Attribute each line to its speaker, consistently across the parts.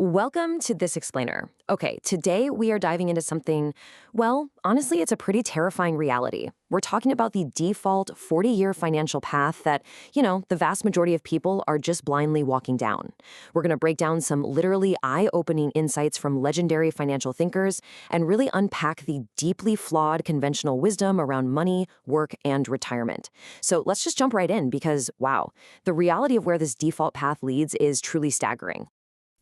Speaker 1: Welcome to This Explainer. Okay, today we are diving into something, well, honestly, it's a pretty terrifying reality. We're talking about the default 40-year financial path that, the vast majority of people are just blindly walking down. We're going to break down some literally eye-opening insights from legendary financial thinkers and really unpack the deeply flawed conventional wisdom around money, work, and retirement. So let's just jump right in because, wow, the reality of where this default path leads is truly staggering.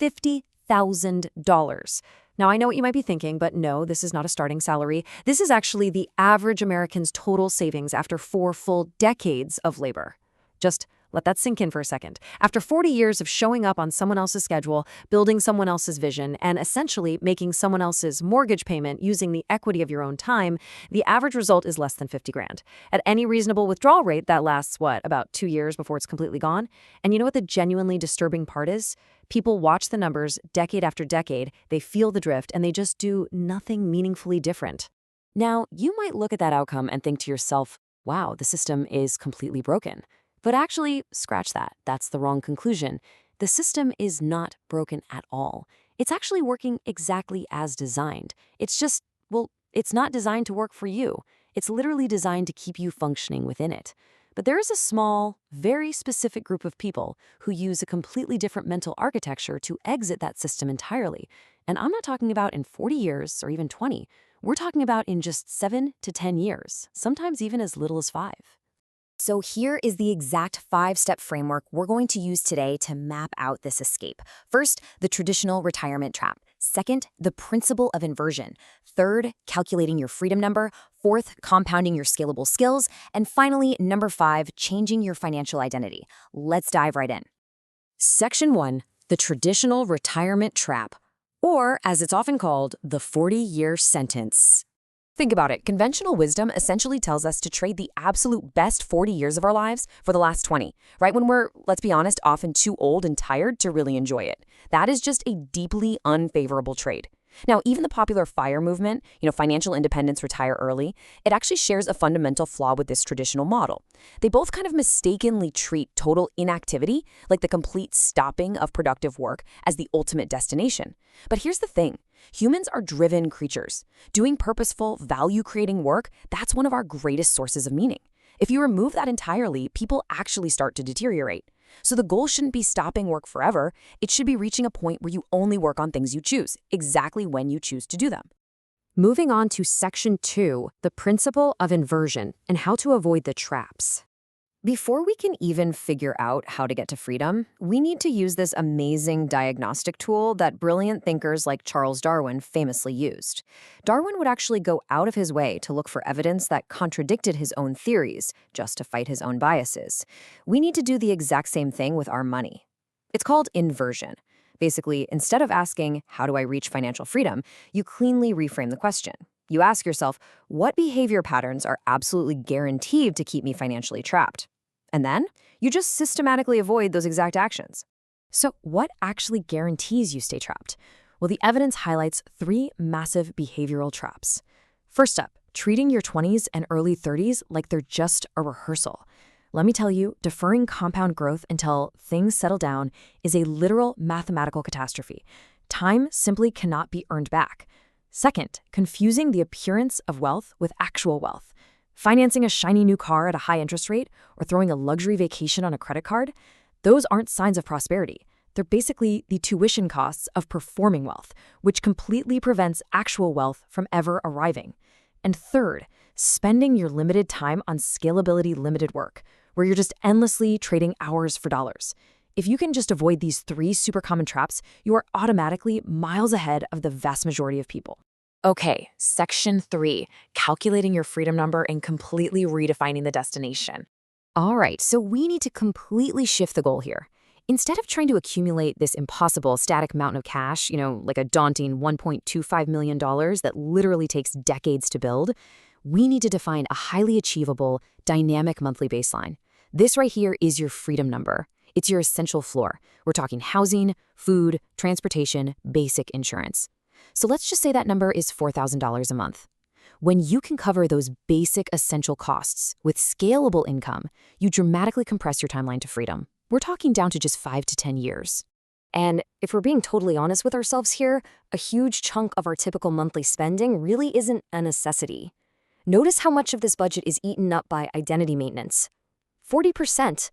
Speaker 1: $50,000. Now, I know what you might be thinking, but no, this is not a starting salary. This is actually the average American's total savings after 4 full decades of labor. Just let that sink in for a second. After 40 years of showing up on someone else's schedule, building someone else's vision, and essentially making someone else's mortgage payment using the equity of your own time, the average result is less than 50 grand. At any reasonable withdrawal rate, that lasts, about 2 years before it's completely gone? And you know what the genuinely disturbing part is? People watch the numbers decade after decade, they feel the drift, and they just do nothing meaningfully different. Now, you might look at that outcome and think to yourself, wow, the system is completely broken. But actually, scratch that. That's the wrong conclusion. The system is not broken at all. It's actually working exactly as designed. It's just, it's not designed to work for you. It's literally designed to keep you functioning within it. But there is a small, very specific group of people who use a completely different mental architecture to exit that system entirely. And I'm not talking about in 40 years or even 20. We're talking about in just 7 to 10 years, sometimes even as little as 5.
Speaker 2: So here is the exact 5-step framework we're going to use today to map out this escape. First, the traditional retirement trap. Second, the principle of inversion. Third, calculating your freedom number. Fourth, compounding your scalable skills. And finally, number 5, changing your financial identity. Let's dive right in.
Speaker 1: Section 1, the traditional retirement trap, or as it's often called, the 40-year sentence. Think about it. Conventional wisdom essentially tells us to trade the absolute best 40 years of our lives for the last 20, right when we're, let's be honest, often too old and tired to really enjoy it. That is just a deeply unfavorable trade. Now, even the popular FIRE movement, financial independence, retire early, it actually shares a fundamental flaw with this traditional model. They both kind of mistakenly treat total inactivity, like the complete stopping of productive work, as the ultimate destination. But here's the thing. Humans are driven creatures. Doing purposeful, value-creating work, that's one of our greatest sources of meaning. If you remove that entirely, people actually start to deteriorate. So the goal shouldn't be stopping work forever. It should be reaching a point where you only work on things you choose, exactly when you choose to do them. Moving on to Section 2, the principle of inversion and how to avoid the traps. Before we can even figure out how to get to freedom, we need to use this amazing diagnostic tool that brilliant thinkers like Charles Darwin famously used. Darwin would actually go out of his way to look for evidence that contradicted his own theories, just to fight his own biases. We need to do the exact same thing with our money. It's called inversion. Basically, instead of asking, how do I reach financial freedom, you cleanly reframe the question. You ask yourself, what behavior patterns are absolutely guaranteed to keep me financially trapped? And then you just systematically avoid those exact actions. So what actually guarantees you stay trapped? Well, the evidence highlights 3 massive behavioral traps. First up, treating your 20s and early 30s like they're just a rehearsal. Let me tell you, deferring compound growth until things settle down is a literal mathematical catastrophe. Time simply cannot be earned back. Second, confusing the appearance of wealth with actual wealth. Financing a shiny new car at a high interest rate or throwing a luxury vacation on a credit card, those aren't signs of prosperity. They're basically the tuition costs of performing wealth, which completely prevents actual wealth from ever arriving. And third, spending your limited time on scalability-limited work, where you're just endlessly trading hours for dollars. If you can just avoid these 3 super common traps, you are automatically miles ahead of the vast majority of people. Okay, Section 3, calculating your freedom number and completely redefining the destination. All right, so we need to completely shift the goal here. Instead of trying to accumulate this impossible static mountain of cash, like a daunting $1.25 million that literally takes decades to build, we need to define a highly achievable, dynamic monthly baseline. This right here is your freedom number. It's your essential floor. We're talking housing, food, transportation, basic insurance. So let's just say that number is $4,000 a month. When you can cover those basic essential costs with scalable income, you dramatically compress your timeline to freedom. We're talking down to just 5 to 10 years.
Speaker 2: And if we're being totally honest with ourselves here, a huge chunk of our typical monthly spending really isn't a necessity. Notice how much of this budget is eaten up by identity maintenance. 40%.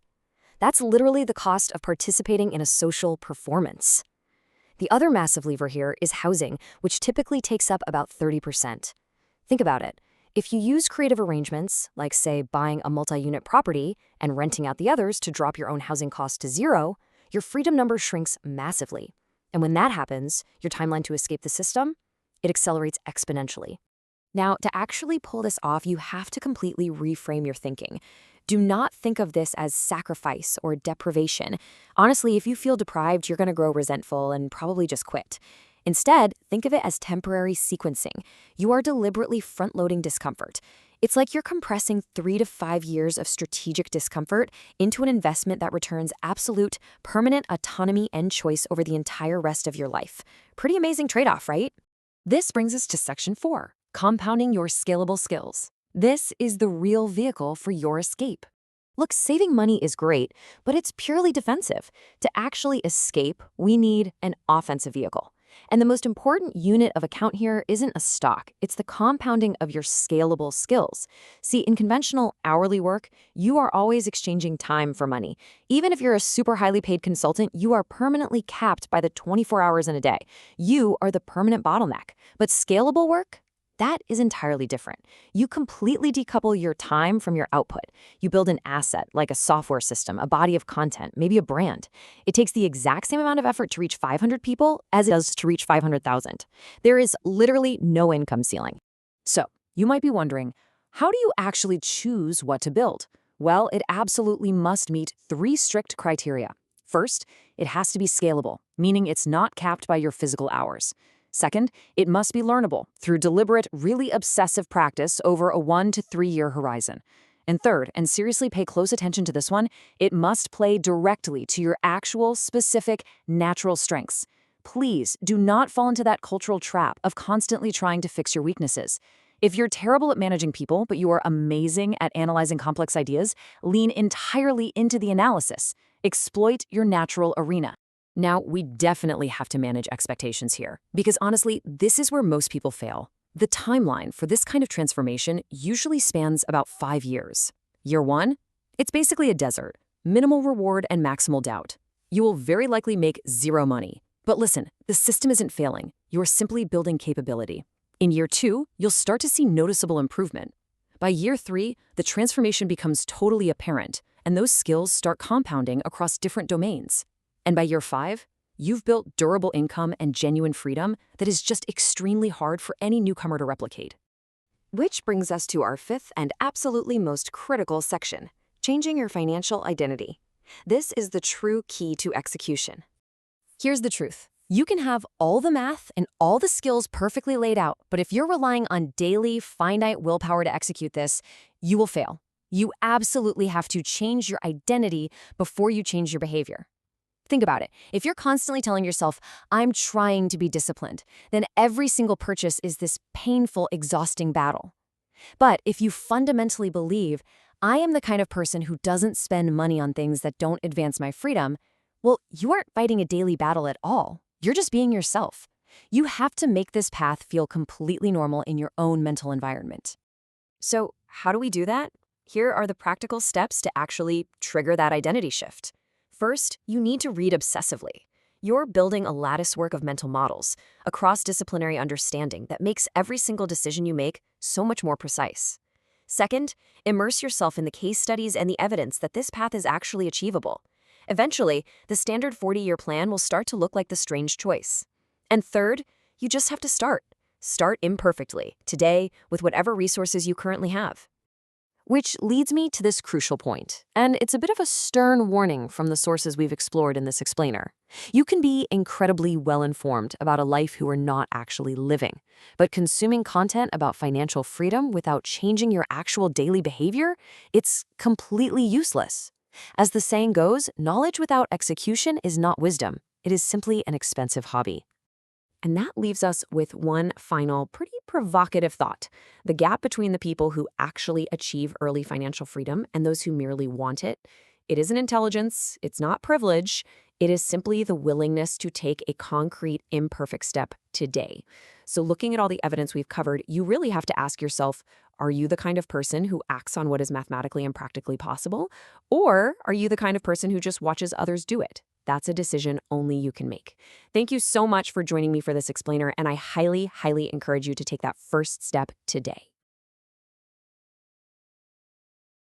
Speaker 2: That's literally the cost of participating in a social performance. The other massive lever here is housing, which typically takes up about 30%. Think about it. If you use creative arrangements, like say buying a multi-unit property and renting out the others to drop your own housing costs to zero, your freedom number shrinks massively. And when that happens, your timeline to escape the system, it accelerates exponentially. Now, to actually pull this off, you have to completely reframe your thinking. Do not think of this as sacrifice or deprivation. Honestly, if you feel deprived, you're going to grow resentful and probably just quit. Instead, think of it as temporary sequencing. You are deliberately front-loading discomfort. It's like you're compressing 3 to 5 years of strategic discomfort into an investment that returns absolute, permanent autonomy and choice over the entire rest of your life. Pretty amazing trade-off, right?
Speaker 1: This brings us to Section 4, compounding your scalable skills. This is the real vehicle for your escape. Look, saving money is great, but it's purely defensive. To actually escape, we need an offensive vehicle. And the most important unit of account here isn't a stock, it's the compounding of your scalable skills. See, in conventional hourly work, you are always exchanging time for money. Even if you're a super highly paid consultant, you are permanently capped by the 24 hours in a day. You are the permanent bottleneck. But scalable work? That is entirely different. You completely decouple your time from your output. You build an asset, like a software system, a body of content, maybe a brand. It takes the exact same amount of effort to reach 500 people as it does to reach 500,000. There is literally no income ceiling. So, you might be wondering, how do you actually choose what to build? Well, it absolutely must meet 3 strict criteria. First, it has to be scalable, meaning it's not capped by your physical hours. Second, it must be learnable through deliberate, really obsessive practice over a 1 to 3 year horizon. And third, and seriously pay close attention to this one, it must play directly to your actual, specific, natural strengths. Please do not fall into that cultural trap of constantly trying to fix your weaknesses. If you're terrible at managing people, but you are amazing at analyzing complex ideas, lean entirely into the analysis. Exploit your natural arena. Now, we definitely have to manage expectations here, because honestly, this is where most people fail. The timeline for this kind of transformation usually spans about 5 years. Year 1? It's basically a desert, minimal reward and maximal doubt. You will very likely make 0 money. But listen, the system isn't failing. You're simply building capability. In year 2, you'll start to see noticeable improvement. By year 3, the transformation becomes totally apparent, and those skills start compounding across different domains. And by year 5, you've built durable income and genuine freedom that is just extremely hard for any newcomer to replicate. Which brings us to our 5th and absolutely most critical section, changing your financial identity. This is the true key to execution. Here's the truth. You can have all the math and all the skills perfectly laid out, but if you're relying on daily, finite willpower to execute this, you will fail. You absolutely have to change your identity before you change your behavior. Think about it. If you're constantly telling yourself, I'm trying to be disciplined, then every single purchase is this painful, exhausting battle. But if you fundamentally believe, I am the kind of person who doesn't spend money on things that don't advance my freedom, well, you aren't fighting a daily battle at all. You're just being yourself. You have to make this path feel completely normal in your own mental environment. So, how do we do that? Here are the practical steps to actually trigger that identity shift. First, you need to read obsessively. You're building a latticework of mental models, a cross-disciplinary understanding that makes every single decision you make so much more precise. Second, immerse yourself in the case studies and the evidence that this path is actually achievable. Eventually, the standard 40-year plan will start to look like the strange choice. And third, you just have to start. Start imperfectly, today, with whatever resources you currently have. Which leads me to this crucial point, and it's a bit of a stern warning from the sources we've explored in this explainer. You can be incredibly well-informed about a life you are not actually living, but consuming content about financial freedom without changing your actual daily behavior, it's completely useless. As the saying goes, knowledge without execution is not wisdom. It is simply an expensive hobby. And that leaves us with one final, pretty provocative thought. The gap between the people who actually achieve early financial freedom and those who merely want it. It isn't intelligence, it's not privilege, It is simply the willingness to take a concrete, imperfect step today. So looking at all the evidence we've covered, you really have to ask yourself, are you the kind of person who acts on what is mathematically and practically possible? Or are you the kind of person who just watches others do it? That's a decision only you can make. Thank you so much for joining me for this explainer, and I highly, highly encourage you to take that first step today.